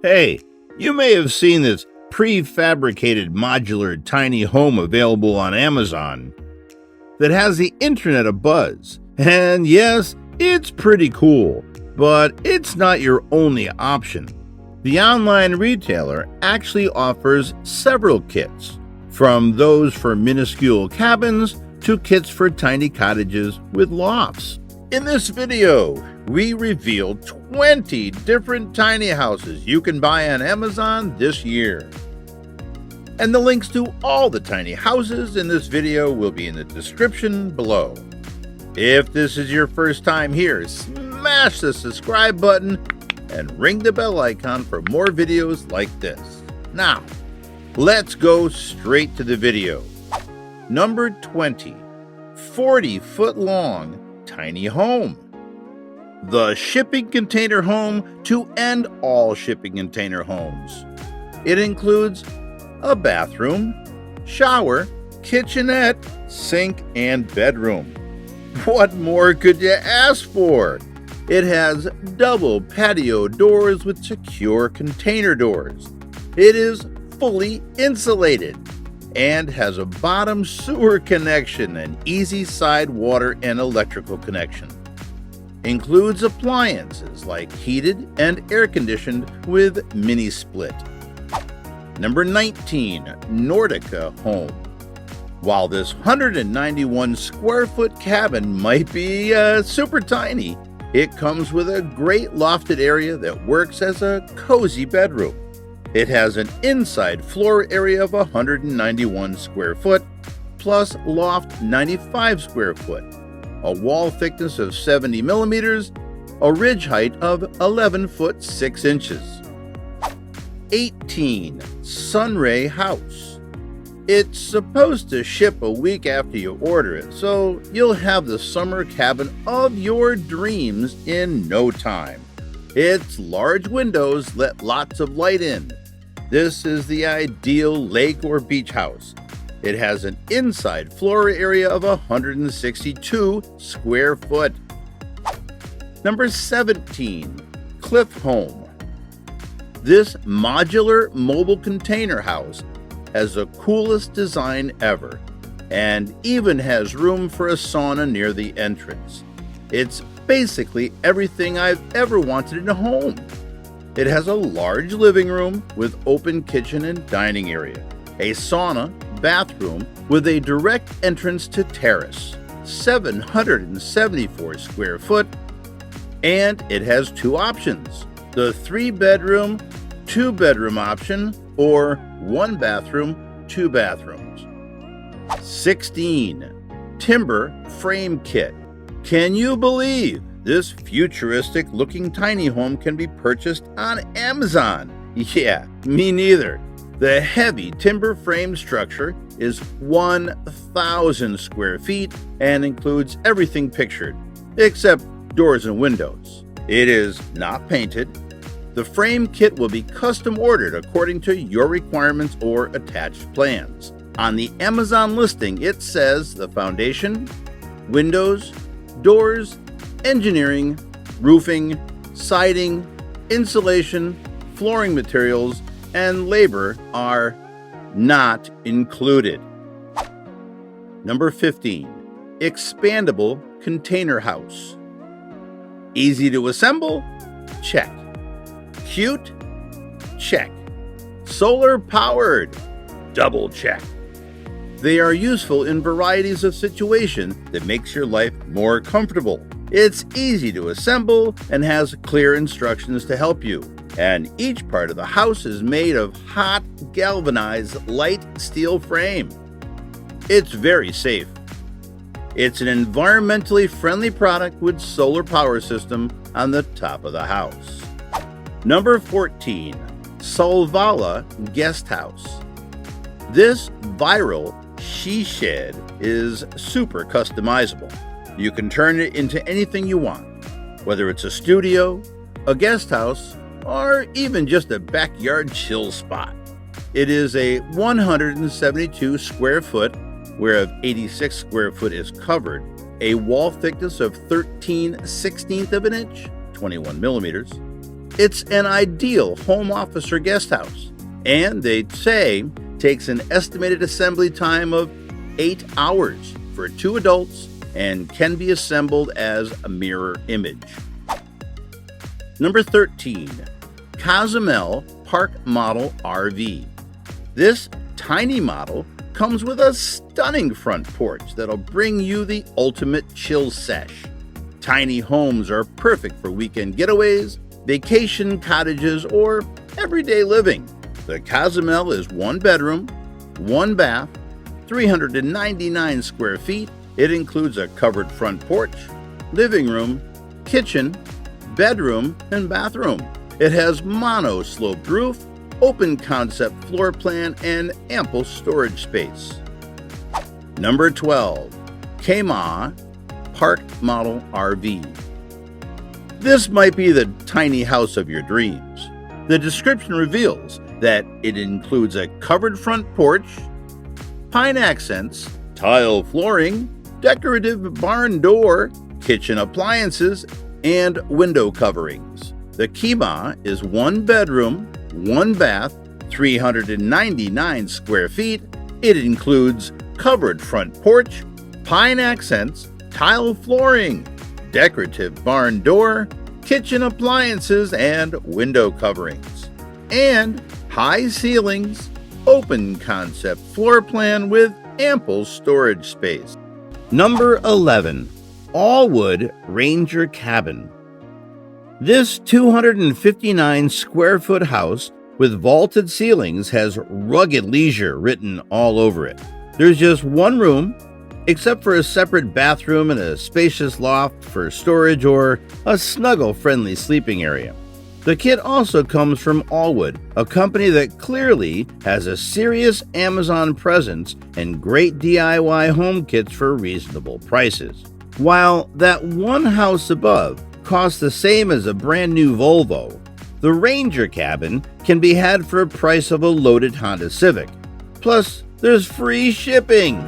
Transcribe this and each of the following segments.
Hey, you may have seen this prefabricated modular tiny home available on Amazon that has the internet abuzz. And yes, it's pretty cool, but it's not your only option. The online retailer actually offers several kits, from those for minuscule cabins to kits for tiny cottages with lofts. In this video, we reveal 20 different tiny houses you can buy on Amazon this year. And the links to all the tiny houses in this video will be in the description below. If this is your first time here, smash the subscribe button and ring the bell icon for more videos like this. Now, let's go straight to the video. Number 20, 40-foot long tiny home. The shipping container home to end all shipping container homes. It includes a bathroom, shower, kitchenette, sink, and bedroom. What more could you ask for? It has double patio doors with secure container doors. It is fully insulated and has a bottom sewer connection and easy side water and electrical connection. Includes appliances like heated and air conditioned with mini split. Number 19, NORDICA home. While this 191 square foot cabin might be super tiny, it comes with a great lofted area that works as a cozy bedroom. It has an inside floor area of 191 square foot, plus loft 95 square foot, a wall thickness of 70 millimeters, a ridge height of 11 foot 6 inches. 18, SUNRAY house. It's supposed to ship a week after you order it, so you'll have the summer cabin of your dreams in no time. Its large windows let lots of light in. This is the ideal lake or beach house. It has an inside floor area of 162 square foot. Number 17, Cliff Home. This modular mobile container house has the coolest design ever and even has room for a sauna near the entrance. It's basically everything I've ever wanted in a home. It has a large living room with open kitchen and dining area, a sauna, bathroom with a direct entrance to terrace, 774 square foot, and it has two options: the 3-bedroom, 2-bedroom option, or 1 bathroom, 2 bathrooms. 16, timber frame kit. Can you believe this futuristic looking tiny home can be purchased on Amazon? Yeah, me neither. The heavy timber frame structure is 1,000 square feet and includes everything pictured, except doors and windows. It is not painted. The frame kit will be custom ordered according to your requirements or attached plans. On the Amazon listing, it says the foundation, windows, doors, engineering, roofing, siding, insulation, flooring materials, and labor are not included. Number 15, expandable container house. Easy to assemble? Check. Cute? Check. Solar powered? Double check. They are useful in varieties of situations that makes your life more comfortable. It's easy to assemble and has clear instructions to help you. And each part of the house is made of hot galvanized light steel frame. It's very safe. It's an environmentally friendly product with solar power system on the top of the house. Number 14, SOLVALLA guest house. This viral she shed is super customizable. You can turn it into anything you want, whether it's a studio, a guest house, or even just a backyard chill spot. It is a 172 square foot, whereof 86 square foot is covered, a wall thickness of 13/16 of an inch, 21 millimeters, It's an ideal home office or guest house, and they say takes an estimated assembly time of 8 hours for 2 adults and can be assembled as a mirror image. Number 13, COZUMEL Park Model RV. This tiny model comes with a stunning front porch that'll bring you the ultimate chill sesh. Tiny homes are perfect for weekend getaways, vacation cottages, or everyday living. The COZUMEL is 1 bedroom, 1 bath, 399 square feet. It includes a covered front porch, living room, kitchen, bedroom, and bathroom. It has mono-sloped roof, open concept floor plan, and ample storage space. Number 12, KEMAH Park Model RV. This might be the tiny house of your dreams. The description reveals that it includes a covered front porch, pine accents, tile flooring, decorative barn door, kitchen appliances, and window coverings. The KEMAH is 1 bedroom, 1 bath, 399 square feet. It includes covered front porch, pine accents, tile flooring, decorative barn door, kitchen appliances, and window coverings, and high ceilings, open concept floor plan with ample storage space. Number 11, Allwood Ranger Cabin. This 259 square foot house with vaulted ceilings has rugged leisure written all over it. There's just 1 room, except for a separate bathroom and a spacious loft for storage or a snuggle-friendly sleeping area. The kit also comes from Allwood, a company that clearly has a serious Amazon presence and great DIY home kits for reasonable prices. While that one house above costs the same as a brand new Volvo, the Ranger cabin can be had for a price of a loaded Honda Civic. Plus, there's free shipping.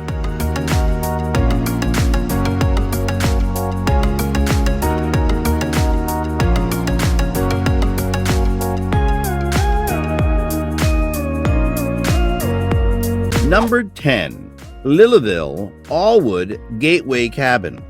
Number 10, Lilleville Allwood Gateway Cabin.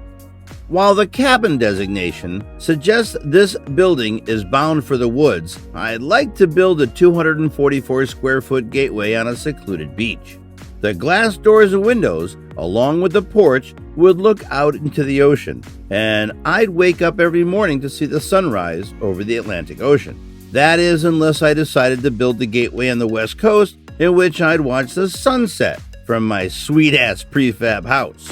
While the cabin designation suggests this building is bound for the woods, I'd like to build a 244 square foot gateway on a secluded beach. The glass doors and windows, along with the porch, would look out into the ocean, and I'd wake up every morning to see the sunrise over the Atlantic Ocean. That is, unless I decided to build the gateway on the west coast, in which I'd watch the sunset from my sweet-ass prefab house.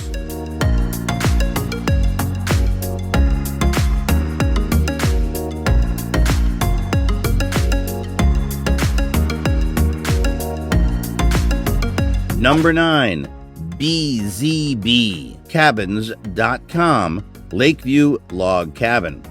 Number 9, bzbcabins.com Lakeview Log Cabin.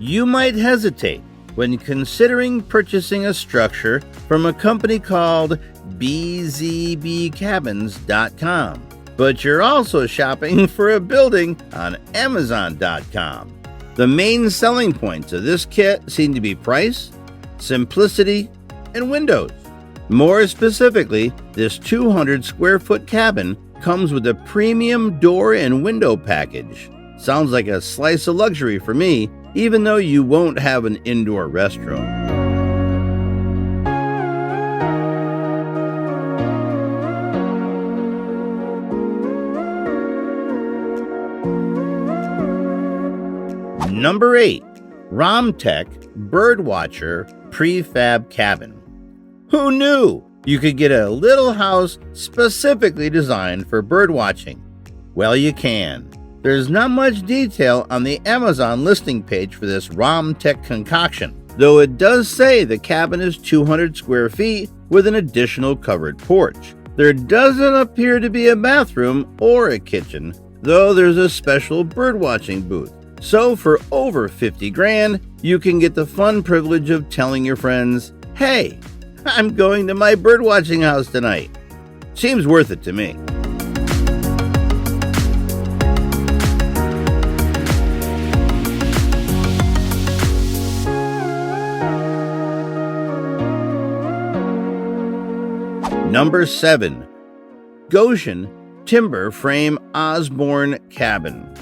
You might hesitate when considering purchasing a structure from a company called bzbcabins.com, but you're also shopping for a building on Amazon.com. The main selling points of this kit seem to be price, simplicity, and windows. More specifically, this 200 square foot cabin comes with a premium door and window package. Sounds like a slice of luxury for me, even though you won't have an indoor restroom. Number 8, ROMTEC Birdwatcher Prefab Cabin. Who knew you could get a little house specifically designed for birdwatching? Well, you can. There's not much detail on the Amazon listing page for this ROMTEC concoction, though it does say the cabin is 200 square feet with an additional covered porch. There doesn't appear to be a bathroom or a kitchen, though there's a special birdwatching booth. So for over 50 grand, you can get the fun privilege of telling your friends, "Hey, I'm going to my birdwatching house tonight." Seems worth it to me. Number 7. Goshen Timber Frame Osborne Cabin.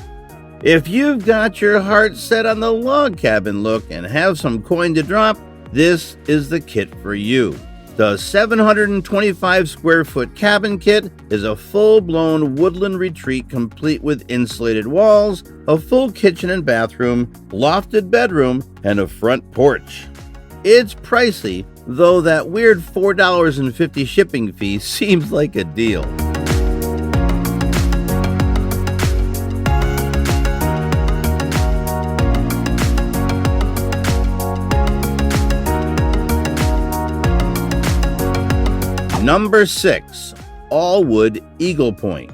If you've got your heart set on the log cabin look and have some coin to drop, this is the kit for you. The 725 square foot cabin kit is a full-blown woodland retreat complete with insulated walls, a full kitchen and bathroom, lofted bedroom, and a front porch. It's pricey, though that weird $4.50 shipping fee seems like a deal. Number 6. Allwood Eagle Point.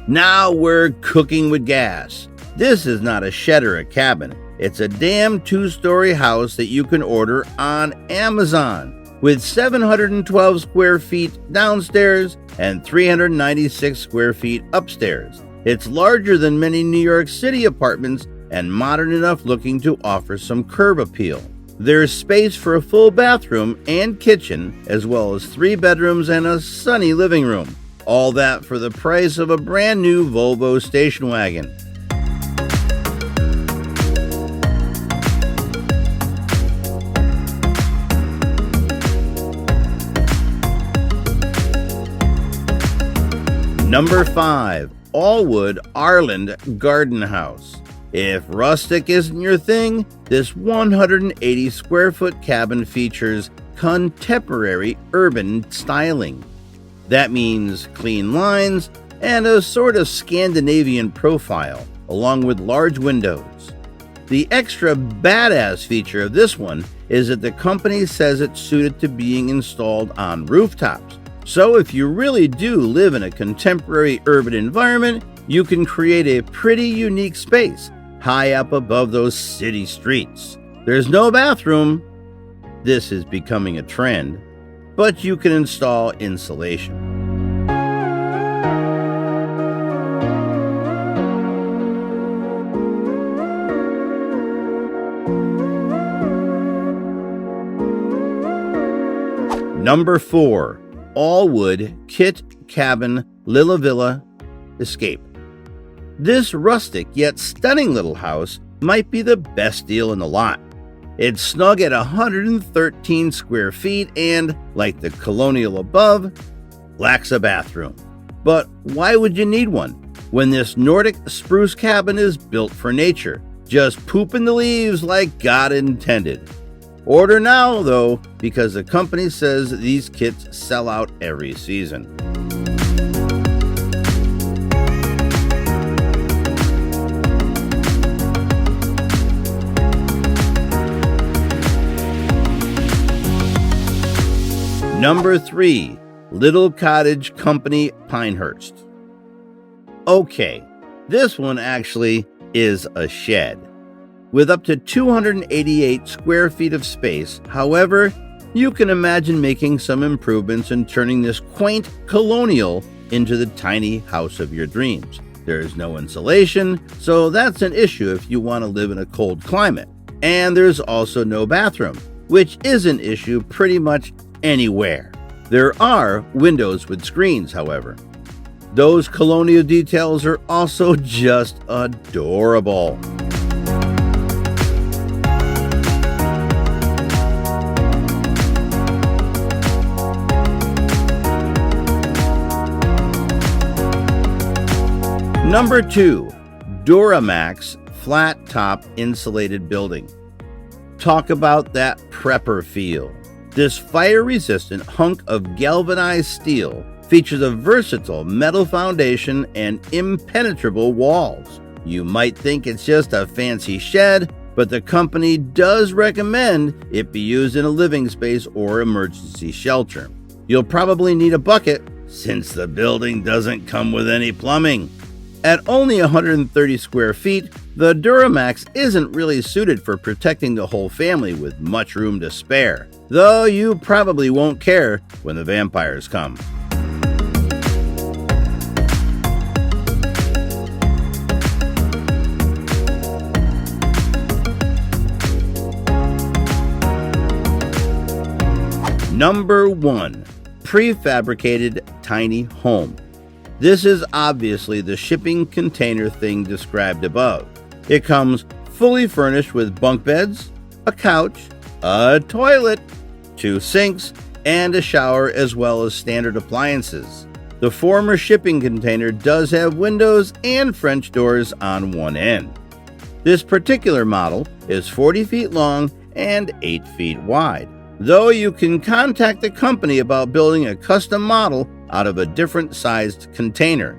Now we're cooking with gas. This is not a shed or a cabin. It's a damn 2-story house that you can order on Amazon with 712 square feet downstairs and 396 square feet upstairs. It's larger than many New York City apartments and modern enough looking to offer some curb appeal. There's space for a full bathroom and kitchen, as well as 3 bedrooms and a sunny living room. All that for the price of a brand new Volvo station wagon. Number 5. Allwood ARLANDA Garden House. If rustic isn't your thing, this 180 square foot cabin features contemporary urban styling. That means clean lines and a sort of Scandinavian profile, along with large windows. The extra badass feature of this one is that the company says it's suited to being installed on rooftops. So if you really do live in a contemporary urban environment, you can create a pretty unique space high up above those city streets. There's no bathroom. This is becoming a trend, but you can install insulation. Number 4. Allwood Kit Cabin Lillevilla Escape. This rustic yet stunning little house might be the best deal in the lot. It's snug at 113 square feet and, like the colonial above, lacks a bathroom. But why would you need one when this Nordic spruce cabin is built for nature, just pooping the leaves like God intended? Order now, though, because the company says these kits sell out every season. Number 3. Little Cottage Company Pinehurst. Okay, this one actually is a shed with up to 288 square feet of space. However, you can imagine making some improvements and turning this quaint colonial into the tiny house of your dreams. There is no insulation, so that's an issue if you want to live in a cold climate. And there's also no bathroom, which is an issue pretty much anywhere. There are windows with screens, however. Those colonial details are also just adorable. Number 2. DURAMAX Flat Top Insulated Building. Talk about that prepper feel. This fire-resistant hunk of galvanized steel features a versatile metal foundation and impenetrable walls. You might think it's just a fancy shed, but the company does recommend it be used in a living space or emergency shelter. You'll probably need a bucket since the building doesn't come with any plumbing. At only 130 square feet, the DURAMAX isn't really suited for protecting the whole family with much room to spare, though you probably won't care when the vampires come. Number 1. prefabricated tiny home. This is obviously the shipping container thing described above. It comes fully furnished with bunk beds, a couch, a toilet, 2 sinks, and a shower, as well as standard appliances. The former shipping container does have windows and French doors on one end. This particular model is 40 feet long and 8 feet wide, though you can contact the company about building a custom model out of a different sized container.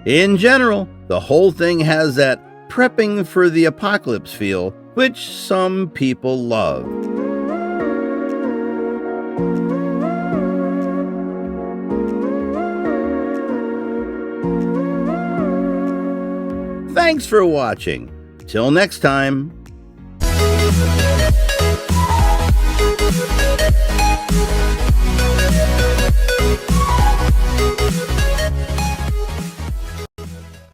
In general, the whole thing has that prepping for the apocalypse feel, which some people love. Thanks for watching. Till next time.